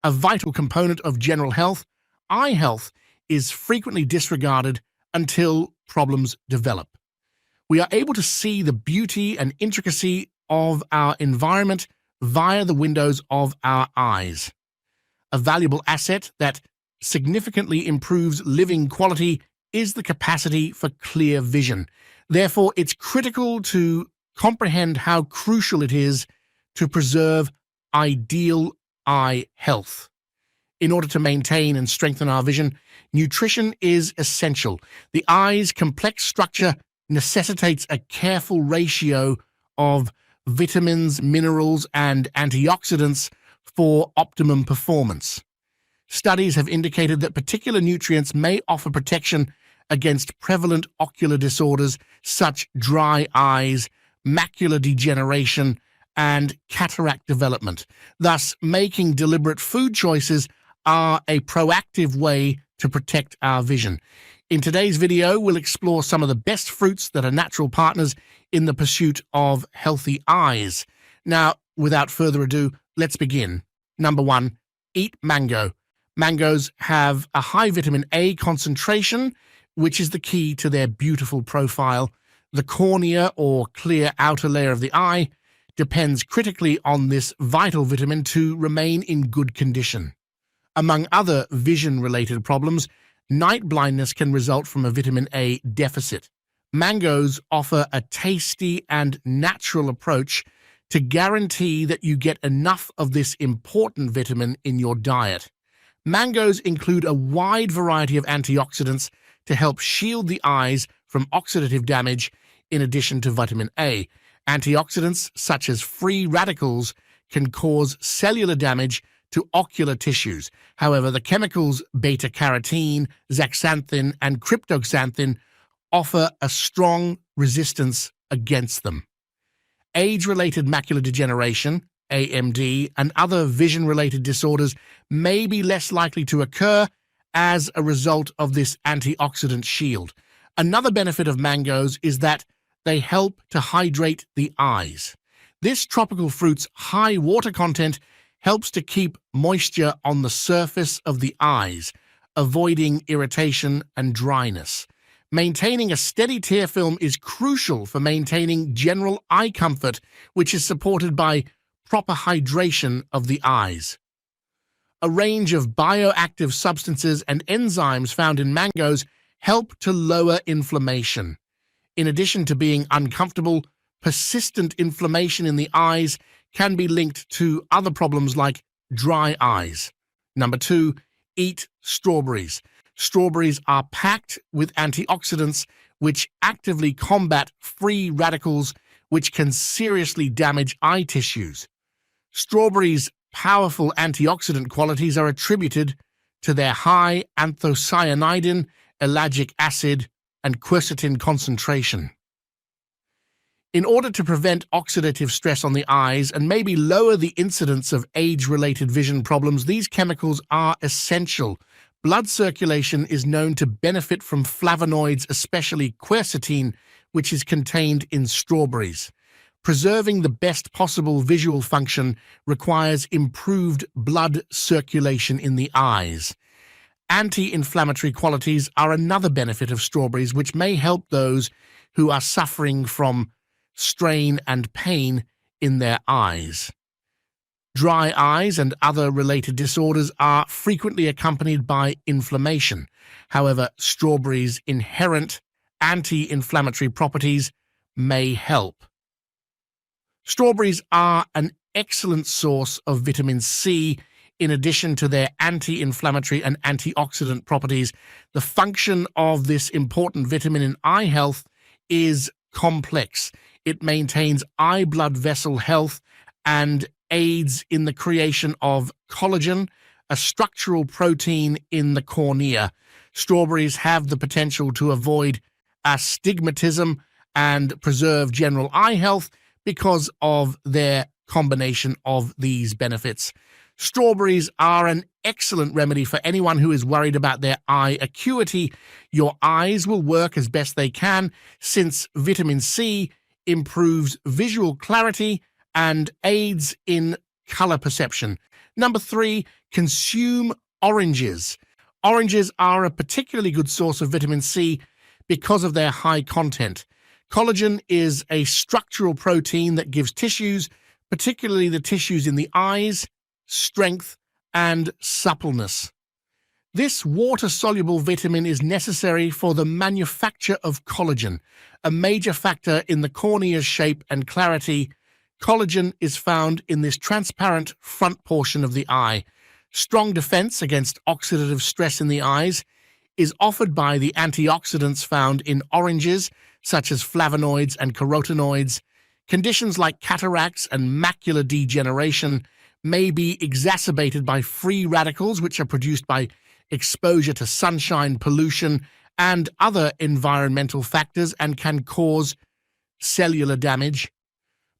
A vital component of general health, eye health is frequently disregarded until problems develop. We are able to see the beauty and intricacy of our environment via the windows of our eyes. A valuable asset that significantly improves living quality is the capacity for clear vision. Therefore, it's critical to comprehend how crucial it is to preserve ideal eye health. In order to maintain and strengthen our vision, nutrition is essential. The eye's complex structure necessitates a careful ratio of vitamins, minerals, and antioxidants for optimum performance. Studies have indicated that particular nutrients may offer protection against prevalent ocular disorders such as dry eyes, macular degeneration, and cataract development. Thus, making deliberate food choices are a proactive way to protect our vision. In today's video, we'll explore some of the best fruits that are natural partners in the pursuit of healthy eyes. Now, without further ado, let's begin. Number 1, eat mango. Mangoes have a high vitamin A concentration, which is the key to their beautiful profile. The cornea, or clear outer layer of the eye, depends critically on this vital vitamin to remain in good condition. Among other vision-related problems, night blindness can result from a vitamin A deficit. Mangoes offer a tasty and natural approach to guarantee that you get enough of this important vitamin in your diet. Mangoes include a wide variety of antioxidants to help shield the eyes from oxidative damage in addition to vitamin A. Antioxidants such as free radicals can cause cellular damage to ocular tissues. However, the chemicals beta-carotene, zeaxanthin, and cryptoxanthin offer a strong resistance against them. Age-related macular degeneration, AMD, and other vision-related disorders may be less likely to occur as a result of this antioxidant shield. Another benefit of mangoes is that they help to hydrate the eyes. This tropical fruit's high water content helps to keep moisture on the surface of the eyes, avoiding irritation and dryness. Maintaining a steady tear film is crucial for maintaining general eye comfort, which is supported by proper hydration of the eyes. A range of bioactive substances and enzymes found in mangoes help to lower inflammation. In addition to being uncomfortable, persistent inflammation in the eyes can be linked to other problems like dry eyes. Number 2, eat strawberries. Strawberries are packed with antioxidants which actively combat free radicals which can seriously damage eye tissues. Strawberries' powerful antioxidant qualities are attributed to their high anthocyanidin, ellagic acid, and quercetin concentration. In order to prevent oxidative stress on the eyes and maybe lower the incidence of age-related vision problems, these chemicals are essential. Blood circulation is known to benefit from flavonoids, especially quercetin, which is contained in strawberries. Preserving the best possible visual function requires improved blood circulation in the eyes. Anti-inflammatory qualities are another benefit of strawberries, which may help those who are suffering from strain and pain in their eyes. Dry eyes and other related disorders are frequently accompanied by inflammation. However, strawberries' inherent anti-inflammatory properties may help. Strawberries are an excellent source of vitamin C. In addition to their anti-inflammatory and antioxidant properties, the function of this important vitamin in eye health is complex. It maintains eye blood vessel health and aids in the creation of collagen, a structural protein in the cornea. Strawberries have the potential to avoid astigmatism and preserve general eye health because of their combination of these benefits. Strawberries are an excellent remedy for anyone who is worried about their eye acuity. Your eyes will work as best they can since vitamin C improves visual clarity and aids in color perception. Number 3, consume oranges. Oranges are a particularly good source of vitamin C because of their high content. Collagen is a structural protein that gives tissues, particularly the tissues in the eyes, strength and suppleness. This water-soluble vitamin is necessary for the manufacture of collagen, a major factor in the cornea's shape and clarity. Collagen is found in this transparent front portion of the eye. Strong defense against oxidative stress in the eyes is offered by the antioxidants found in oranges, such as flavonoids and carotenoids. Conditions like cataracts and macular degeneration may be exacerbated by free radicals, which are produced by exposure to sunshine, pollution, and other environmental factors, and can cause cellular damage.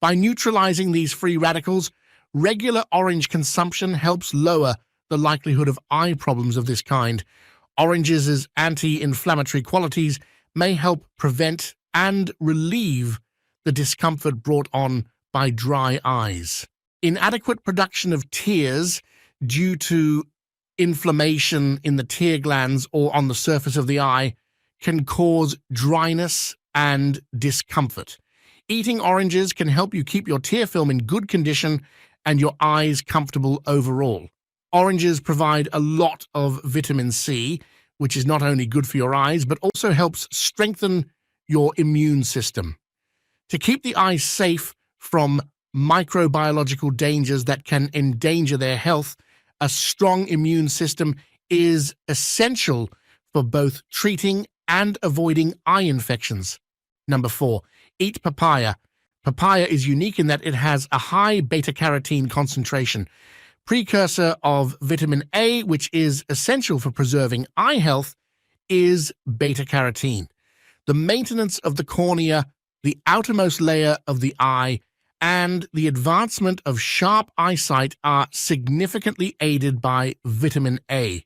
By neutralizing these free radicals, regular orange consumption helps lower the likelihood of eye problems of this kind. Oranges' anti-inflammatory qualities may help prevent and relieve the discomfort brought on by dry eyes. Inadequate production of tears due to inflammation in the tear glands or on the surface of the eye can cause dryness and discomfort. Eating oranges can help you keep your tear film in good condition and your eyes comfortable overall. Oranges provide a lot of vitamin C, which is not only good for your eyes, but also helps strengthen your immune system. To keep the eyes safe from microbiological dangers that can endanger their health, a strong immune system is essential for both treating and avoiding eye infections. Number 4, eat papaya. Papaya is unique in that it has a high beta-carotene concentration, precursor of vitamin A, which is essential for preserving eye health, is beta-carotene. The maintenance of the cornea, the outermost layer of the eye, and the advancement of sharp eyesight are significantly aided by vitamin A.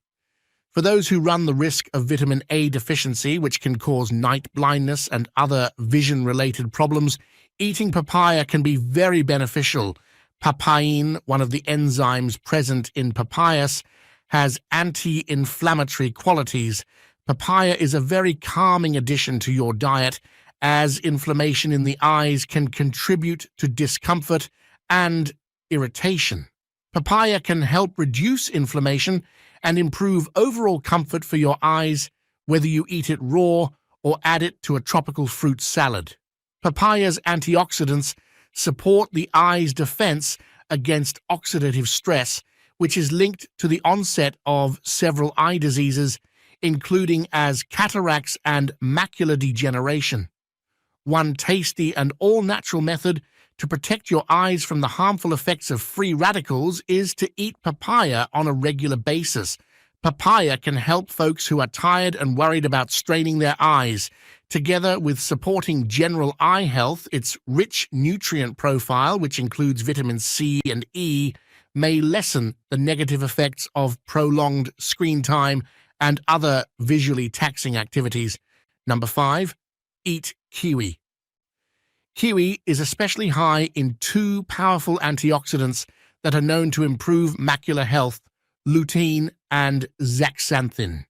For those who run the risk of vitamin A deficiency, which can cause night blindness and other vision-related problems, eating papaya can be very beneficial. Papain, one of the enzymes present in papayas, has anti-inflammatory qualities. Papaya is a very calming addition to your diet, as inflammation in the eyes can contribute to discomfort and irritation. Papaya can help reduce inflammation and improve overall comfort for your eyes, whether you eat it raw or add it to a tropical fruit salad. Papaya's antioxidants support the eye's defense against oxidative stress, which is linked to the onset of several eye diseases, including as cataracts and macular degeneration. One tasty and all-natural method to protect your eyes from the harmful effects of free radicals is to eat papaya on a regular basis. Papaya can help folks who are tired and worried about straining their eyes. Together with supporting general eye health, its rich nutrient profile, which includes vitamin C and E, may lessen the negative effects of prolonged screen time and other visually taxing activities. Number 5, eat kiwi. Kiwi is especially high in 2 powerful antioxidants that are known to improve macular health, lutein and zeaxanthin.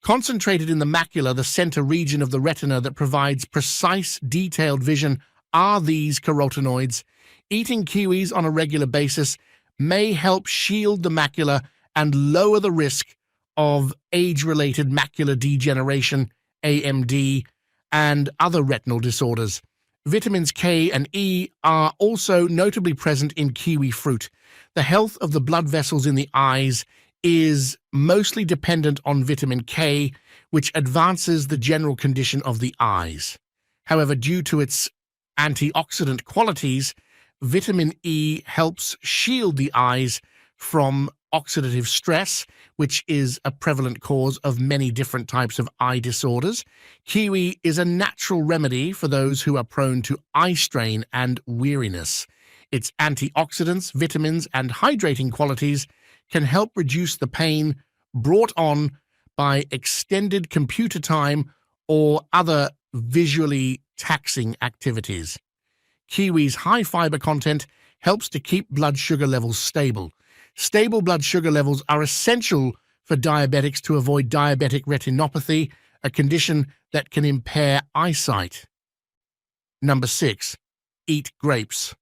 Concentrated in the macula, the center region of the retina that provides precise, detailed vision, are these carotenoids. Eating kiwis on a regular basis may help shield the macula and lower the risk of age-related macular degeneration, AMD, and other retinal disorders. Vitamins K and E are also notably present in kiwi fruit. The health of the blood vessels in the eyes is mostly dependent on vitamin K, which advances the general condition of the eyes. However, due to its antioxidant qualities, vitamin E helps shield the eyes from oxidative stress, which is a prevalent cause of many different types of eye disorders. Kiwi is a natural remedy for those who are prone to eye strain and weariness. Its antioxidants, vitamins, and hydrating qualities can help reduce the pain brought on by extended computer time or other visually taxing activities. Kiwi's high fiber content helps to keep blood sugar levels stable. Stable blood sugar levels are essential for diabetics to avoid diabetic retinopathy, a condition that can impair eyesight. Number 6. Eat grapes.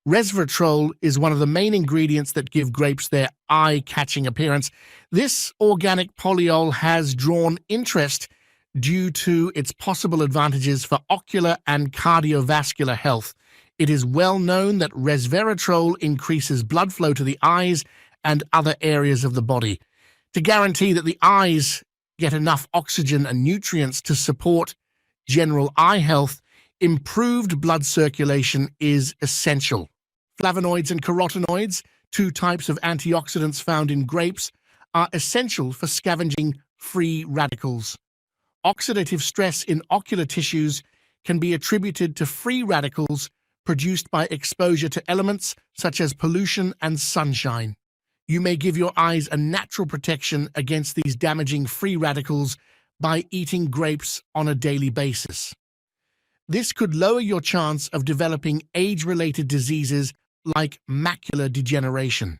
Resveratrol is one of the main ingredients that give grapes their eye-catching appearance. This organic polyol has drawn interest due to its possible advantages for ocular and cardiovascular health. It is well known that resveratrol increases blood flow to the eyes and other areas of the body. To guarantee that the eyes get enough oxygen and nutrients to support general eye health, improved blood circulation is essential. Flavonoids and carotenoids, two types of antioxidants found in grapes, are essential for scavenging free radicals. Oxidative stress in ocular tissues can be attributed to free radicals produced by exposure to elements such as pollution and sunshine. You may give your eyes a natural protection against these damaging free radicals by eating grapes on a daily basis. This could lower your chance of developing age-related diseases like macular degeneration.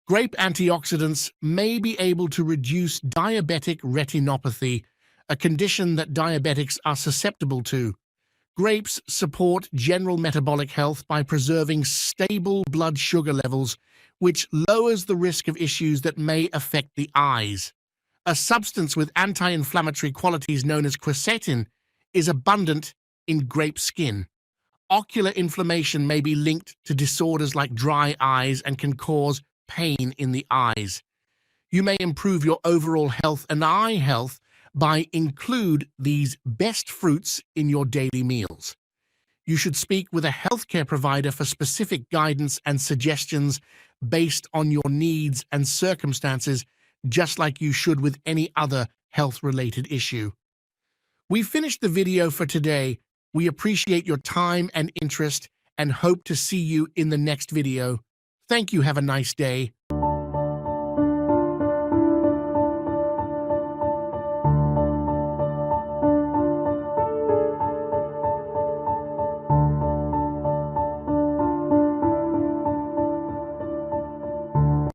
Grape antioxidants may be able to reduce diabetic retinopathy, a condition that diabetics are susceptible to. Grapes support general metabolic health by preserving stable blood sugar levels, which lowers the risk of issues that may affect the eyes. A substance with anti-inflammatory qualities known as quercetin is abundant in grape skin. Ocular inflammation may be linked to disorders like dry eyes and can cause pain in the eyes. You may improve your overall health and eye health by include these best fruits in your daily meals. You should speak with a healthcare provider for specific guidance and suggestions based on your needs and circumstances, just like you should with any other health-related issue. We finished the video for today. We appreciate your time and interest and hope to see you in the next video. Thank you. Have a nice day.